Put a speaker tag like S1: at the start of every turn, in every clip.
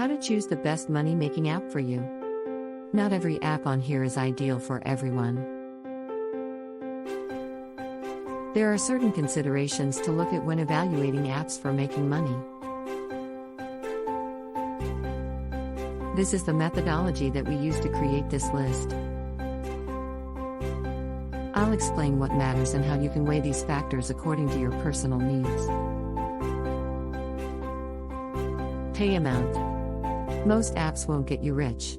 S1: How to choose the best money-making app for you. Not every app on here is ideal for everyone. There are certain considerations to look at when evaluating apps for making money. This is the methodology that we use to create this list. I'll explain what matters and how you can weigh these factors according to your personal needs. Pay amount. Most apps won't get you rich.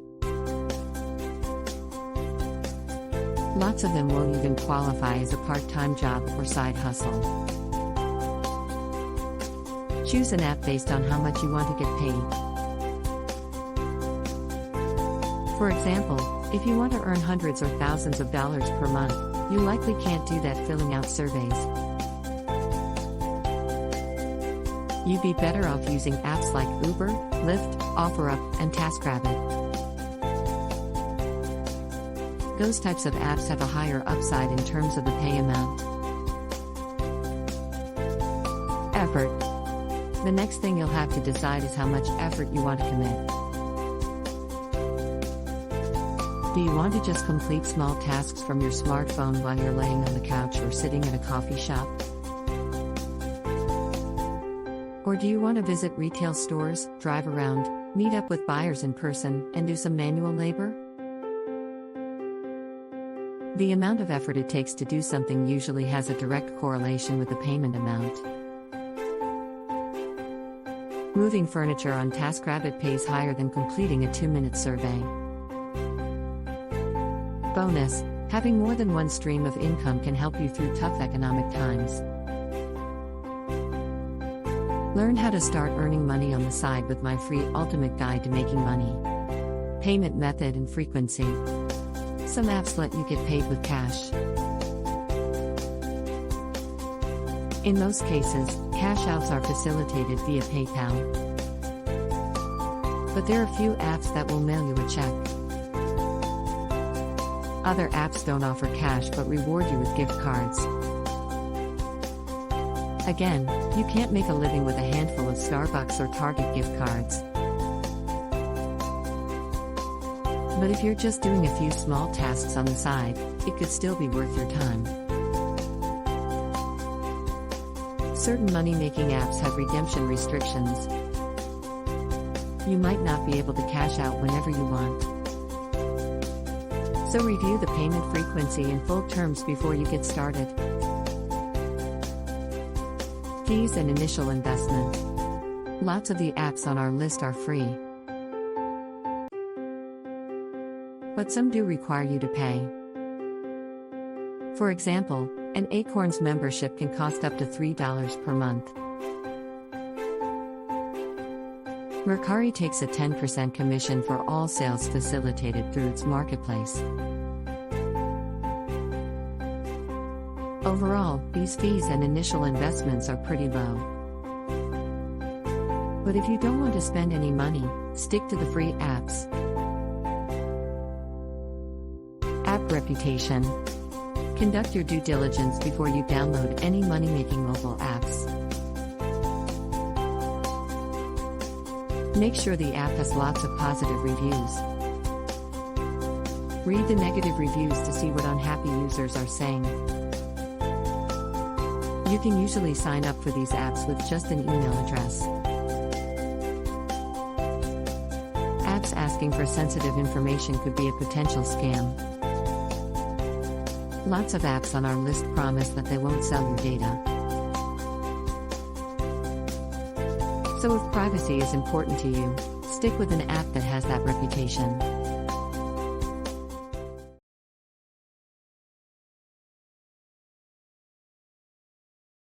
S1: Lots of them won't even qualify as a part-time job or side hustle. Choose an app based on how much you want to get paid. For example, if you want to earn hundreds or thousands of dollars per month, you likely can't do that filling out surveys. You'd be better off using apps like Uber, Lyft, OfferUp, and TaskRabbit. Those types of apps have a higher upside in terms of the pay amount. Effort. The next thing you'll have to decide is how much effort you want to commit. Do you want to just complete small tasks from your smartphone while you're laying on the couch or sitting at a coffee shop? Or do you want to visit retail stores, drive around, meet up with buyers in person, and do some manual labor? The amount of effort it takes to do something usually has a direct correlation with the payment amount. Moving furniture on TaskRabbit pays higher than completing a 2-minute survey. Bonus: having more than one stream of income can help you through tough economic times. Learn how to start earning money on the side with my free Ultimate Guide to Making Money. Payment method and frequency. Some apps let you get paid with cash. In most cases, cash outs are facilitated via PayPal. But there are few apps that will mail you a check. Other apps don't offer cash but reward you with gift cards. Again, you can't make a living with a handful of Starbucks or Target gift cards. But if you're just doing a few small tasks on the side, it could still be worth your time. Certain money-making apps have redemption restrictions. You might not be able to cash out whenever you want. So review the payment frequency and full terms before you get started. Fees and initial investment. Lots of the apps on our list are free. But some do require you to pay. For example, an Acorns membership can cost up to $3 per month. Mercari takes a 10% commission for all sales facilitated through its marketplace. Overall, these fees and initial investments are pretty low. But if you don't want to spend any money, stick to the free apps. App reputation. Conduct your due diligence before you download any money-making mobile apps. Make sure the app has lots of positive reviews. Read the negative reviews to see what unhappy users are saying. You can usually sign up for these apps with just an email address. Apps asking for sensitive information could be a potential scam. Lots of apps on our list promise that they won't sell your data. So if privacy is important to you, stick with an app that has that reputation.